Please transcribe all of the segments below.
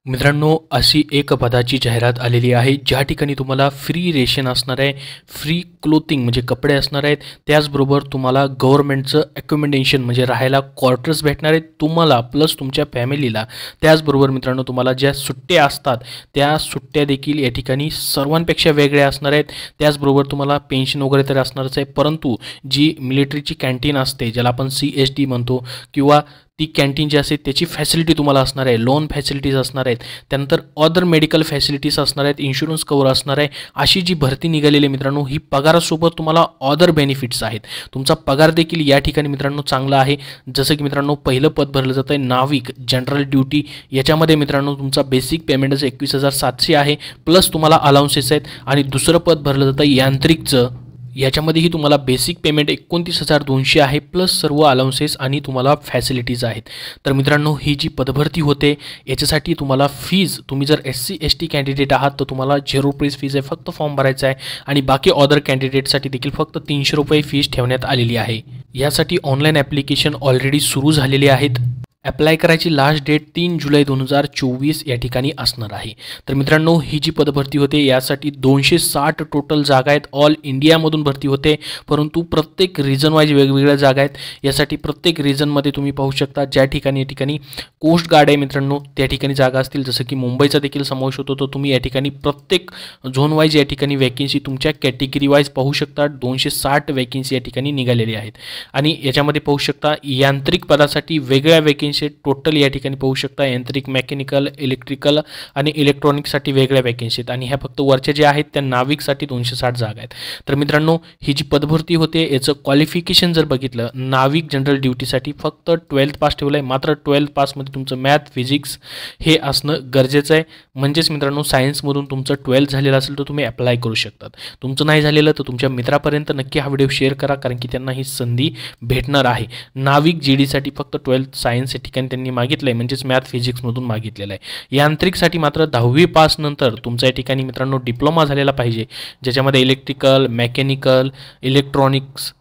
मित्रांनो, अशी एक पदाची जाहिरात आलेली आहे ज्या ठिकाणी तुम्हाला फ्री रेशन असणार आहे, फ्री क्लोथिंग म्हणजे कपडे असणार आहेत, त्याचबरोबर तुम्हाला गव्हर्नमेंटचं अकोमोडेशन म्हणजे राहायला क्वार्टर्स भेटणार आहेत तुम्हाला प्लस तुमच्या फॅमिलीला. त्याचबरोबर मित्रांनो, तुम्हाला ज्या सुट्ट्या असतात त्या सुट्ट्या देखील या ठिकाणी सर्वांपेक्षा वेगळ्या असणार आहेत. त्याचबरोबर तुम्हाला पेन्शन वगैरे तर असणारच आहे, परंतु जी मिलिटरीची कॅन्टीन असते ज्याला आपण CSD म्हणतो किंवा ती कॅन्टीन जी असते त्याची फॅसिलिटी तुम्हाला असणार आहे, लोन फॅसिलिटीज असणार आहेत, त्यानंतर अदर मेडिकल फॅसिलिटीज असणार आहेत, इन्शुरन्स कवर असणार आहे. अशी जी भरती निघालेली मित्रांनो, ही पगारासोबत तुम्हाला अदर बेनिफिट्स आहेत. तुमचा पगार देखील या ठिकाणी मित्रांनो चांगला आहे. जसं की मित्रांनो, पहिलं पद भरलं जातं आहे नाविक जनरल ड्युटी. याच्यामध्ये मित्रांनो तुमचा बेसिक पेमेंटच 21,700 आहे, प्लस तुम्हाला अलाउन्सेस आहेत. आणि दुसरं पद भरलं जातं यांत्रिकचं. याच्यामध्येही तुम्हाला बेसिक पेमेंट 29,200 आहे, प्लस सर्व अलाउन्सेस आणि तुम्हाला फॅसिलिटीज आहेत. तर मित्रांनो, ही जी पदभरती होते याच्यासाठी तुम्हाला फीज, तुम्ही जर SC ST कॅन्डिडेट आहात तर तुम्हाला 0 रुपीज फीज आहे, फक्त फॉर्म भरायचा आहे. आणि बाकी अदर कॅन्डिडेटसाठी देखील फक्त 300 रुपये फीज ठेवण्यात आलेली आहे. यासाठी ऑनलाईन ॲप्लिकेशन ऑलरेडी सुरू झालेले आहेत. अप्लाय करायची लास्ट डेट 3 जुलै 2024 या ठिकाणी असणार आहे. तर मित्रांनो, ही जी पदभरती होते यासाठी 260 टोटल जागा आहेत. ऑल इंडियामधून भरती होते, परंतु प्रत्येक रिजन वाईज वेगवेगळ्या जागा आहेत. यासाठी प्रत्येक रिजनमध्ये तुम्ही पाहू शकता ज्या ठिकाणी या ठिकाणी कोस्ट गार्ड आहे मित्रांनो, त्या ठिकाणी जागा असतील. जसं की मुंबईचा देखील समावेश होतो, तर तुम्ही या ठिकाणी प्रत्येक झोन वाईज या ठिकाणी वॅकेन्सी तुमच्या कॅटेगरी वाईज पाहू शकता. 260 वॅकेन्सी या ठिकाणी निघालेली आहेत. आणि याच्यामध्ये पाहू शकता यांत्रिक पदासाठी वेगळ्या वॅकेन्सी टोटल या ठिकाणी पाहू शकता. यांत्रिक, मेकॅनिकल, इलेक्ट्रिकल आणि इलेक्ट्रॉनिक्ससाठी वेगळ्या वॅकेन्सी आहेत. आणि ह्या फक्त वरच्या ज्या आहेत त्या नाविकसाठी 260 जागा आहेत. तर मित्रांनो, ही जी पदभरती होते याचं क्वालिफिकेशन जर बघितलं, नाविक जनरल ड्युटीसाठी फक्त 12th पास ठेवलं आहे. मात्र 12th पासमध्ये तुमचं मॅथ, फिजिक्स हे असणं गरजेचं आहे. म्हणजेच मित्रांनो, सायन्समधून तुमचं 12th झालेलं असेल तर तुम्ही अप्लाय करू शकतात. तुमचं नाही झालेलं तर तुमच्या मित्रापर्यंत नक्की हा व्हिडिओ शेअर करा, कारण की त्यांना ही संधी भेटणार आहे. नाविक GDसाठी फक्त 12th सायन्स ठिकाणी त्यांनी मागितलं आहे, म्हणजेच मॅथ फिजिक्समधून मागितलेलं आहे. यांत्रिकसाठी मात्र 10वी पास नंतर तुमच्या या ठिकाणी मित्रांनो डिप्लोमा झालेला पाहिजे, ज्याच्यामध्ये electrical, mechanical, electronics,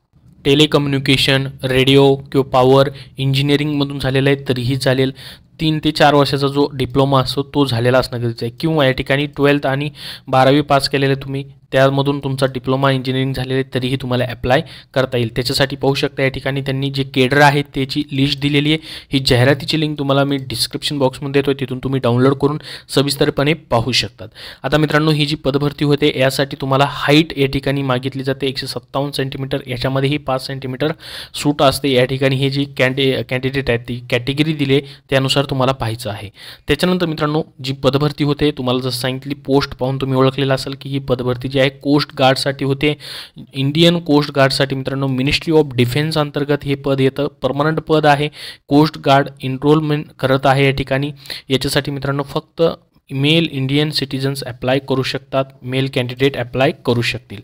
telecommunication, radio किंवा पॉवर इंजिनिअरिंगमधून झालेला आहे तरीही चालेल. 3 ते 4 वर्षाचा जो डिप्लोमा असतो तो झालेला असणं गरजेचं आहे. किंवा या ठिकाणी 12th आणि 12वी पास केलेले तुम्ही, त्यामधून तुमचा डिप्लोमा इंजिनिअरिंग झालेले तरीही तुम्हाला अप्लाय करता येईल. त्याच्यासाठी पाहू शकता या ठिकाणी त्यांनी जे केडर आहेत त्याची लिस्ट दिलेली आहे. ही जाहिरातीची लिंक तुम्हाला मी डिस्क्रिप्शन बॉक्समध्ये देतो, तिथून तुम्ही डाउनलोड करून सविस्तरपणे पाहू शकतात. आता मित्रांनो, ही जी पदभरती होते यासाठी तुम्हाला हाईट या ठिकाणी मागितली जाते 157 सेंटीमीटर. याच्यामध्येही 5 सेंटीमीटर सूट असते. या ठिकाणी ही जी कॅन्डिडेट आहेत ती कॅटेगरी दिली त्यानुसार तुम्हाला पाहायचं आहे. त्याच्यानंतर मित्रांनो, जी पदभरती होते तुम्हाला जसं सांगितली पोस्ट पाहून तुम्ही ओळखलेलं असेल की ही पदभरती जी आहे कोस्ट गार्डसाठी होते. इंडियन कोस्ट गार्डसाठी मित्रांनो मिनिस्ट्री ऑफ डिफेन्स अंतर्गत हे पद येतं. परमनंट पद आहे. कोस्ट गार्ड एनरोलमेंट करत आहे या ठिकाणी. याच्यासाठी मित्रांनो फक्त मेल इंडियन सिटीजन्स अप्लाय करू शकतात, मेल कॅन्डिडेट अप्लाय करू शकतील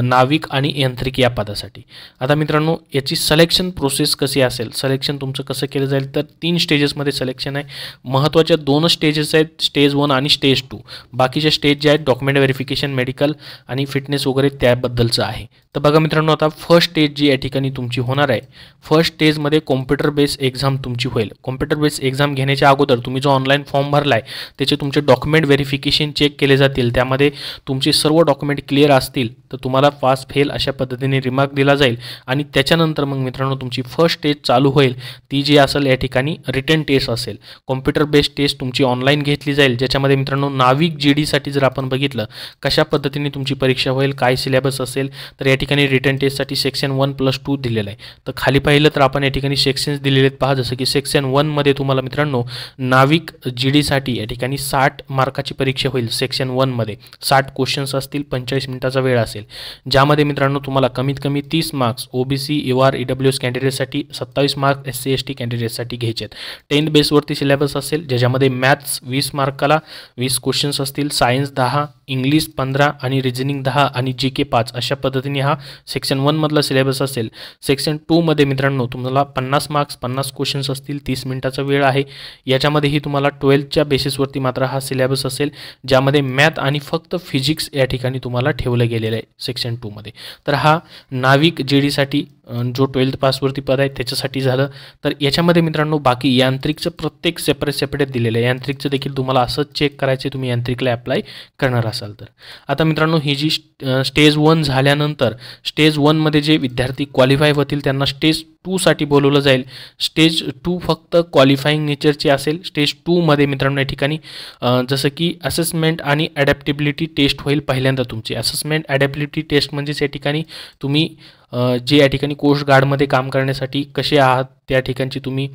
नाविक आणि यांत्रिक या पदासाठी. आता मित्रांनो, याची सिलेक्शन प्रोसेस कशी असेल, सिलेक्शन तुमचं कसं केलं जाईल तर 3 स्टेजेसमध्ये सिलेक्शन आहे. महत्त्वाच्या 2 स्टेजेस आहेत, स्टेज 1 आणि स्टेज 2. बाकीच्या स्टेज जे आहेत डॉक्युमेंट व्हेरिफिकेशन, मेडिकल आणि फिटनेस वगैरे त्याबद्दलचं आहे. तर बघा मित्रांनो, आता फर्स्ट स्टेज जी या ठिकाणी तुमची होणार आहे, फर्स्ट स्टेजमध्ये कॉम्प्युटर बेस एक्झाम तुमची होईल. कॉम्प्युटर बेस एक्झाम घेण्याच्या अगोदर तुम्ही जो ऑनलाईन फॉर्म भरला आहे त्याचे तुमचे डॉक्युमेंट व्हेरिफिकेशन चेक केले जातील. त्यामध्ये तुमचे सर्व डॉक्युमेंट क्लिअर असतील तर तुम्हाला पास फेल अशा पद्धतीने रिमार्क दिला जाईल. आणि त्याच्यानंतर मग मित्रांनो तुमची फर्स्ट स्टेज चालू होईल. ती जी असेल या ठिकाणी रिटन टेस्ट असेल. कॉम्प्युटर बेस्ड टेस्ट तुमची ऑनलाईन घेतली जाईल, ज्याच्यामध्ये मित्रांनो नाविक GDसाठी जर आपण बघितलं कशा पद्धतीने तुमची परीक्षा होईल, काय सिलेबस असेल, तर या ठिकाणी रिटन टेस्टसाठी सेक्शन 1+2 दिलेलं आहे. तर खाली पाहिलं तर आपण या ठिकाणी सेक्शन्स दिलेले आहेत पहा. जसं की सेक्शन 1 मध्ये तुम्हाला मित्रांनो नाविक GDसाठी या ठिकाणी 60 मार्काची परीक्षा होईल. सेक्शन 1 मध्ये 60 क्वेश्चन्स असतील, 45 मिनिटाचा वेळ असेल, ज्यामध्ये मित्रांनो तुम्हाला कमीत कमी 30 marks OBC, ER, EWS कॅन्डिडेटसाठी, 27 marks SC ST कॅन्डिडेटसाठी घ्यायचे आहेत. 10 बेसवरती सिलेबस असेल, ज्याच्यामध्ये मॅथ्स 20 मार्काला 20 क्वेश्चन्स असतील, सायन्स 10, इंग्लिश 15 आणि रिजनिंग 10 आणि GK 5 अशा पद्धतीने हा सेक्शन 1 मधला सिलेबस असेल. सेक्शन 2 मध्ये मित्रांनो तुम्हाला 50 मार्क्स 50 क्वेश्चन्स असतील, 30 मिनिटाचा वेळ आहे. याच्यामध्येही तुम्हाला 12th बेसिसवरती मात्र हा सिलेबस असेल, ज्यामध्ये मॅथ आणि फक्त फिजिक्स या ठिकाणी तुम्हाला ठेवलं गेलेलं आहे सेक्शन 2 मध्ये. तर हा नाविक GDसाठी जो 12th पासवरती पद आहे त्याच्यासाठी झालं. तर याच्यामध्ये मित्रांनो बाकी यांत्रिकचं प्रत्येक सेपरेट दिलेलं आहे. यांत्रिकचं देखील तुम्हाला असंच चेक करायचे तुम्ही यांत्रिकला अप्लाय करणार असाल तर. आता मित्रांनो ही जी स्टेज 1 झाल्यानंतर स्टेज 1मध्ये जे विद्यार्थी क्वालिफाय होतील त्यांना स्टेज 2साठी बोलवलं जाईल. स्टेज 2 फक्त क्वालिफाईंग नेचरची असेल. स्टेज 2मध्ये मित्रांनो या ठिकाणी जसं की असेसमेंट आणि ॲडॅप्टेबिलिटी टेस्ट होईल पहिल्यांदा तुमची. असेसमेंट ॲडॅप्टेबिलिटी टेस्ट म्हणजेच या ठिकाणी तुम्ही जे या ठिकाणी कोस्ट गार्डमध्ये काम करण्यासाठी कसे आहात, त्या ठिकाणची तुम्ही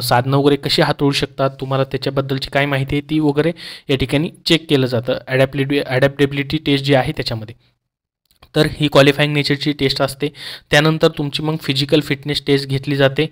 साधनं वगैरे कशी हाताळू शकतात, तुम्हाला त्याच्याबद्दलची काय माहिती आहे ती वगैरे या ठिकाणी चेक केलं जातं ॲडॅप्टेबिलिटी टेस्ट जी आहे त्याच्यामध्ये. तर ही क्वालिफाईंग नेचरची टेस्ट असते. त्यानंतर तुमची मग फिजिकल फिटनेस टेस्ट घेतली जाते.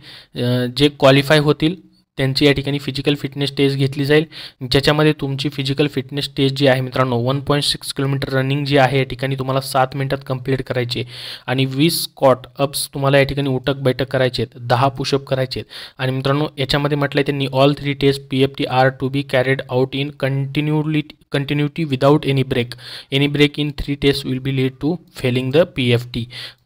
जे क्वालिफाय होतील त्यांची या ठिकाणी फिजिकल फिटनेस टेस्ट घेतली जाईल, ज्याच्यामध्ये तुमची फिजिकल फिटनेस टेस्ट जी आहे मित्रांनो 1.6 किलोमीटर रनिंग जी आहे या ठिकाणी तुम्हाला 7 मिनिटात कंप्लीट करायची आहे आणि 20 स्क्वॉट अप्स तुम्हाला या ठिकाणी उठक बैठक करायचे आहेत, 10 पुशअप करायचे आहेत. आणि मित्रांनो याच्यामध्ये म्हटलं आहे त्यांनी all 3 test PFT are to be carried out in continuity without any break in 3 test will be lead to failing the PFT.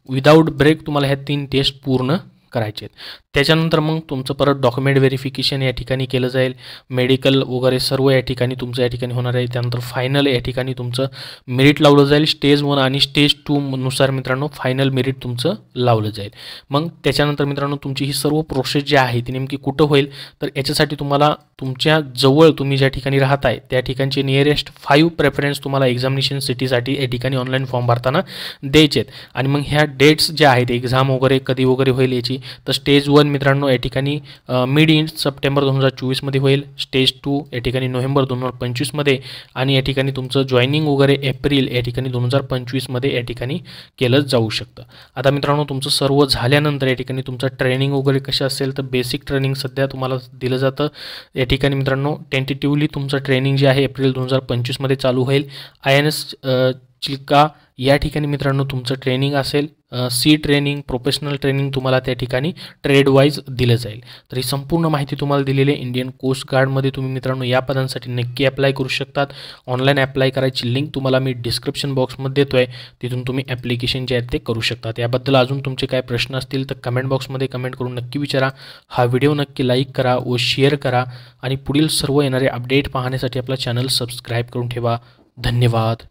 Without break तुम्हाला ह्या 3 टेस्ट पूर्ण करायचे आहेत. त्याच्यानंतर मग तुमचं परत डॉक्युमेंट व्हेरिफिकेशन या ठिकाणी केलं जाईल. मेडिकल वगैरे सर्व या ठिकाणी तुमचं या ठिकाणी होणार आहे. त्यानंतर फायनल या ठिकाणी तुमचं मेरिट लावलं जाईल. स्टेज 1 आणि स्टेज 2 नुसार मित्रांनो फायनल मेरिट तुमचं लावलं जाईल. मग त्याच्यानंतर मित्रांनो तुमची ही सर्व प्रोसेस जी आहे ती नेमकी कुठं होईल, तर याच्यासाठी तुम्हाला तुमच्या जवळ तुम्ही ज्या ठिकाणी राहत आहे त्या ठिकाणचे नियरेस्ट 5 प्रेफरन्स तुम्हाला एक्झामिनेशन सिटीसाठी या ठिकाणी ऑनलाईन फॉर्म भरताना द्यायचे आहेत. आणि मग ह्या डेट्स ज्या आहेत एक्झाम वगैरे कधी वगैरे होईल याची, तर स्टेज 1 मित्रांनो या ठिकाणी मिड इन सप्टेंबर 2024मध्ये होईल. स्टेज 2 या ठिकाणी नोव्हेंबर 2025मध्ये आणि या ठिकाणी तुमचं जॉईनिंग वगैरे एप्रिल या ठिकाणी 2025मध्ये या ठिकाणी केलं जाऊ शकतं. आता मित्रांनो तुमचं सर्व झाल्यानंतर या ठिकाणी तुमचं ट्रेनिंग वगैरे कसं असेल तर बेसिक ट्रेनिंग सध्या तुम्हाला दिलं जातं. या ठिकाणी मित्रांनो टेंटेटिव्हली तुमचं ट्रेनिंग जे आहे एप्रिल 2025मध्ये चालू होईल. INS चिल्का या ठिकाणी मित्रांनो तुमचं ट्रेनिंग असेल. सी ट्रेनिंग, प्रोफेशनल ट्रेनिंग तुम्हाला त्या ठिकाणी ट्रेड वाईज दिलं जाईल. तर ही संपूर्ण माहिती तुम्हाला दिलेली आहे. इंडियन कोस्ट गार्डमध्ये तुम्ही मित्रांनो या पदांसाठी नक्की अप्लाय करू शकतात. ऑनलाईन अप्लाय करायची लिंक तुम्हाला मी डिस्क्रिप्शन बॉक्समध्ये देतो आहे, तिथून तुम्ही ॲप्लिकेशन जे आहे ते करू शकतात. याबद्दल अजून तुमचे काय प्रश्न असतील तर कमेंट बॉक्समध्ये कमेंट करून नक्की विचारा. हा व्हिडिओ नक्की लाईक करा व शेअर करा आणि पुढील सर्व येणारे अपडेट पाहण्यासाठी आपला चॅनल सबस्क्राईब करून ठेवा. धन्यवाद.